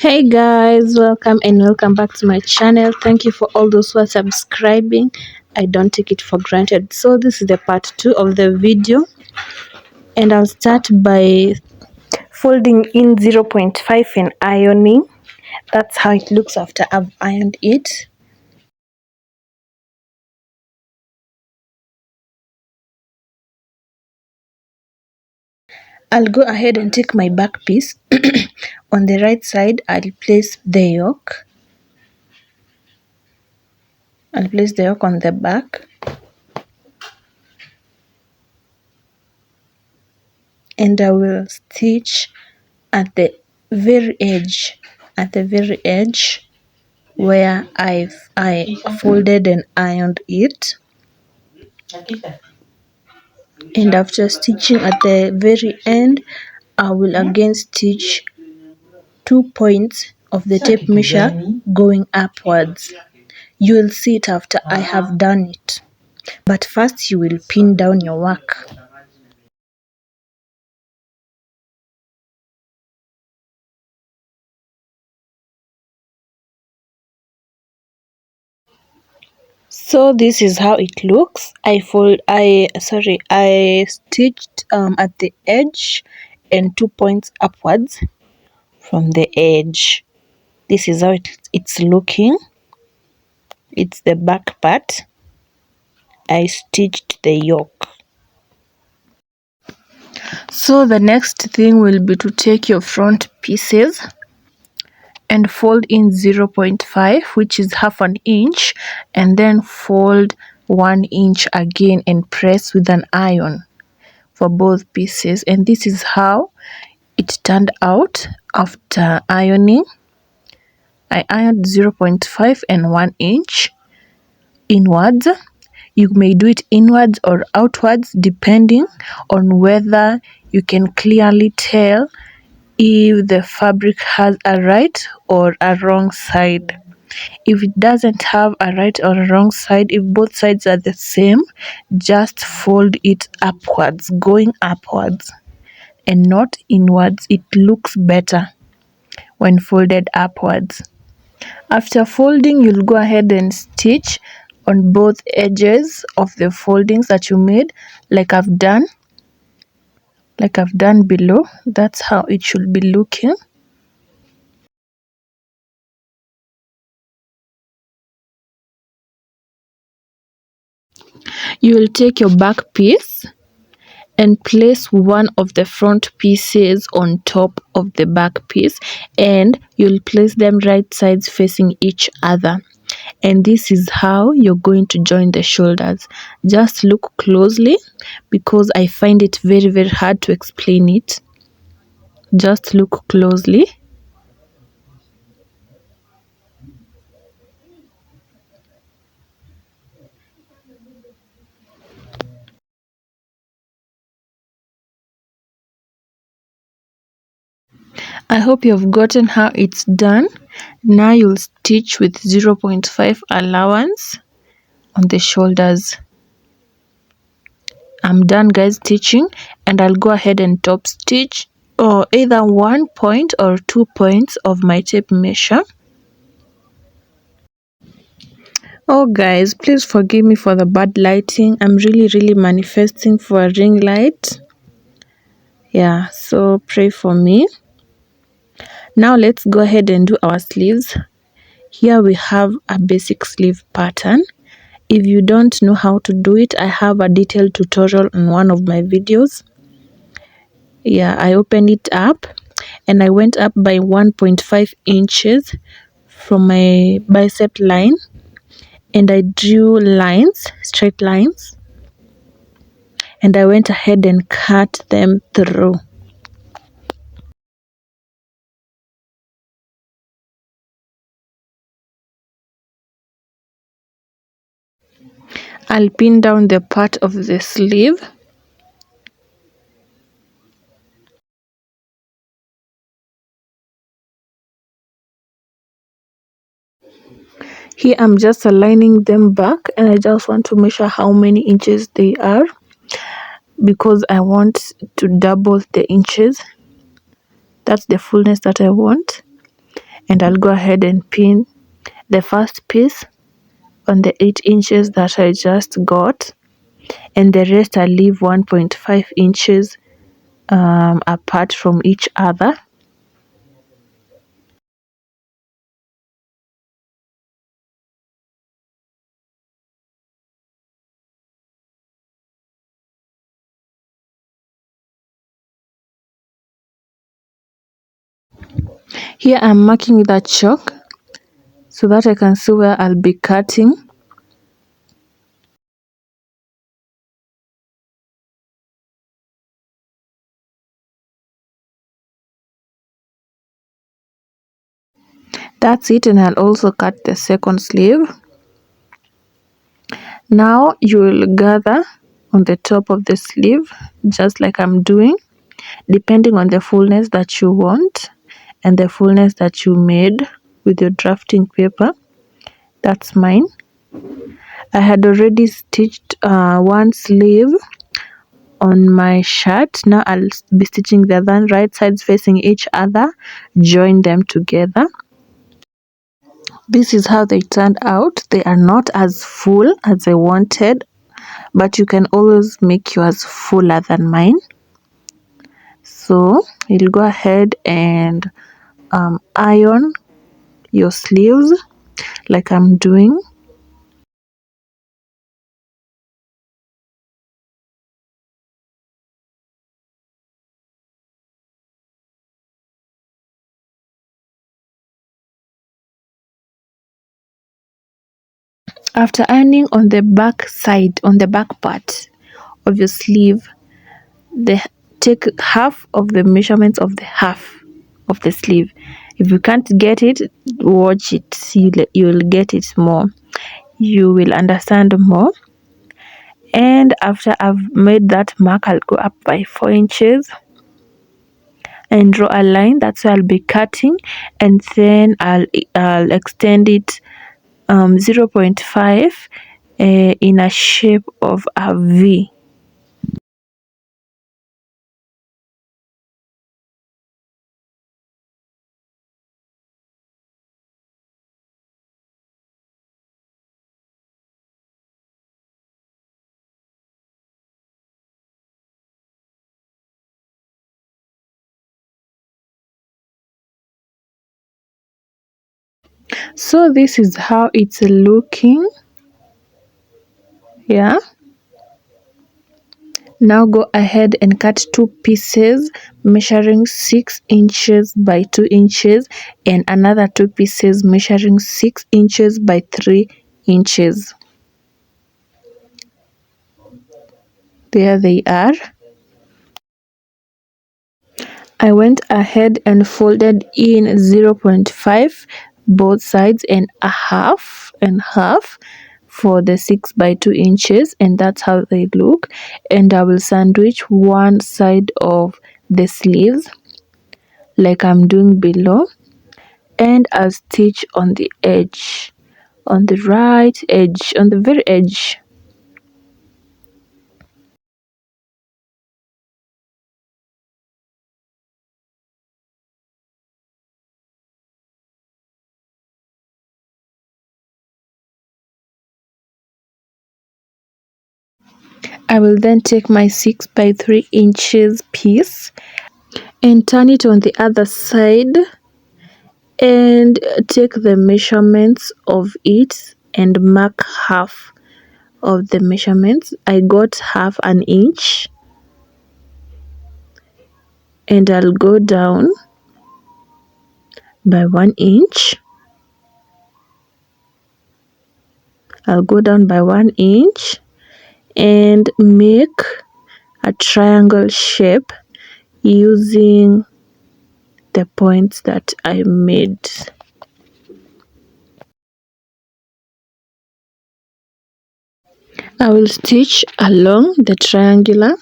Hey guys, welcome back to my channel. Thank you for all those who are subscribing. I don't take it for granted. So this is the part 2 of the video, and I'll start by folding in 0.5 and ironing. That's how it looks after I've ironed it. I'll go ahead and take my back piece. On the right side, I'll place the yoke. I'll place the yoke on the back. And I will stitch at the very edge, where I folded and ironed it. And after stitching at the very end, I will again stitch 2 points of the tape measure going upwards. You will see it after I have done it, but first you will pin down your work. So this is how it looks. I stitched at the edge and 2 points upwards from the edge. This is how it's looking. It's the back part. I stitched the yoke. So the next thing will be to take your front pieces and fold in 0.5, which is half an inch, and then fold 1 inch again and press with an iron for both pieces. And this is how it turned out after ironing. I ironed 0.5 and 1 inch inwards. You may do it inwards or outwards depending on whether you can clearly tell if the fabric has a right or a wrong side. If it doesn't have a right or a wrong side, if both sides are the same, just fold it upwards, going upwards and not inwards. It looks better when folded upwards. After folding, you'll go ahead and stitch on both edges of the foldings that you made, like I've done below. That's how it should be looking. You will take your back piece and place one of the front pieces on top of the back piece, and you'll place them right sides facing each other. And this is how you're going to join the shoulders. Just look closely because I find it very hard to explain it. Just look closely. I hope you've gotten how it's done. Now you'll stitch with 0.5 allowance on the shoulders. I'm done guys stitching, and I'll go ahead and top stitch or either 1 point or 2 points of my tape measure. Oh guys, please forgive me for the bad lighting. I'm really manifesting for a ring light. Yeah, so pray for me. Now let's go ahead and do our sleeves. Here we have a basic sleeve pattern. If you don't know how to do it, I have a detailed tutorial on one of my videos. Yeah, I opened it up and I went up by 1.5 inches from my bicep line, and I drew lines, straight lines, and I went ahead and cut them through. I'll pin down the part of the sleeve. Here I'm just aligning them back, and I just want to measure how many inches they are because I want to double the inches. That's the fullness that I want. and I'll go ahead and pin the first piece on the 8 inches that I just got, and the rest I'll leave 1.5 inches apart from each other. Here I'm marking with a chalk so that I can see where I'll be cutting. That's it, and I'll also cut the second sleeve. Now you will gather on the top of the sleeve just like I'm doing, depending on the fullness that you want and the fullness that you made with your drafting paper. That's mine. I had already stitched one sleeve on my shirt. Now I'll be stitching the other, right sides facing each other, join them together. This is how they turned out. They are not as full as I wanted, but you can always make yours fuller than mine. So you'll go ahead and iron your sleeves like I'm doing. After ironing on the back side, on the back part of your sleeve, take half of the measurements of the half of the sleeve. If you can't get it, watch it. You'll get it more. You will understand more. And after I've made that mark, I'll go up by 4 inches and draw a line. That's where I'll be cutting, and then I'll extend it 0.5 in a shape of a V. So this is how it's looking. Yeah. Now go ahead and cut two pieces measuring 6 inches by 2 inches, and another two pieces measuring 6 inches by 3 inches. There they are. I went ahead and folded in 0.5 both sides and a half and half for the 6 by 2 inches, and that's how they look. And I will sandwich one side of the sleeves like I'm doing below, and I'll stitch on the edge, on the right edge, on the very edge. I will then take my 6 by 3 inches piece and turn it on the other side and take the measurements of it and mark half of the measurements. I got half an inch, and I'll go down by 1 inch. I'll go down by 1 inch and make a triangle shape using the points that I made. I will stitch along the triangular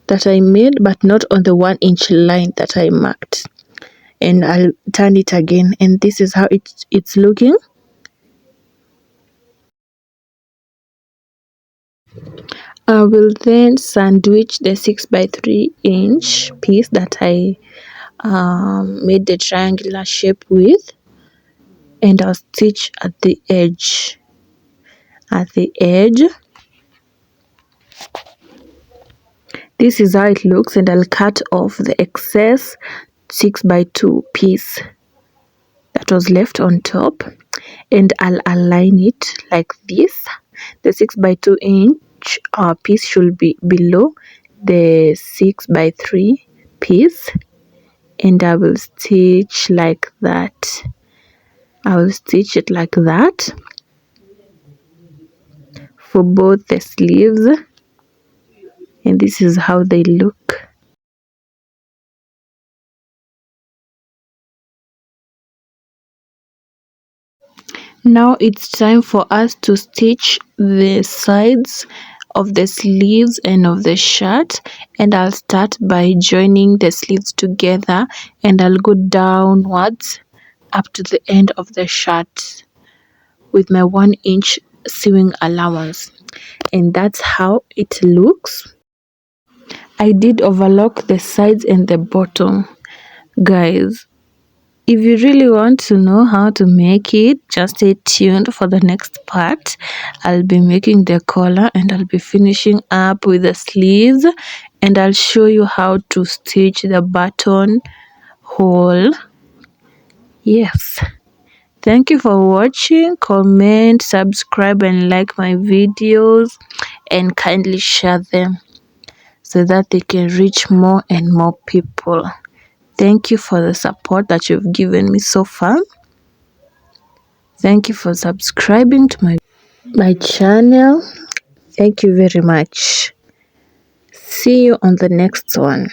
that I made, but not on the 1 inch line that I marked. And I'll turn it again, and this is how it's looking. I will then sandwich the 6 by 3 inch piece that I made the triangular shape with and I'll stitch at the edge. This is how it looks, and I'll cut off the excess 6x2 piece that was left on top, and I'll align it like this. The 6x2 inch piece should be below the 6x3 piece, and I will stitch like that. I will stitch it like that for both the sleeves, and this is how they look. Now it's time for us to stitch the sides of the sleeves and of the shirt, and I'll start by joining the sleeves together, and I'll go downwards up to the end of the shirt with my 1-inch sewing allowance, and that's how it looks. I did overlock the sides and the bottom, guys. If you really want to know how to make it, just stay tuned for the next part. I'll be making the collar, and I'll be finishing up with the sleeves, and I'll show you how to stitch the button hole. Yes. Thank you for watching. Comment, subscribe, and like my videos, and kindly share them so that they can reach more and more people. Thank you for the support that you've given me so far. Thank you for subscribing to my channel. Thank you very much. See you on the next one.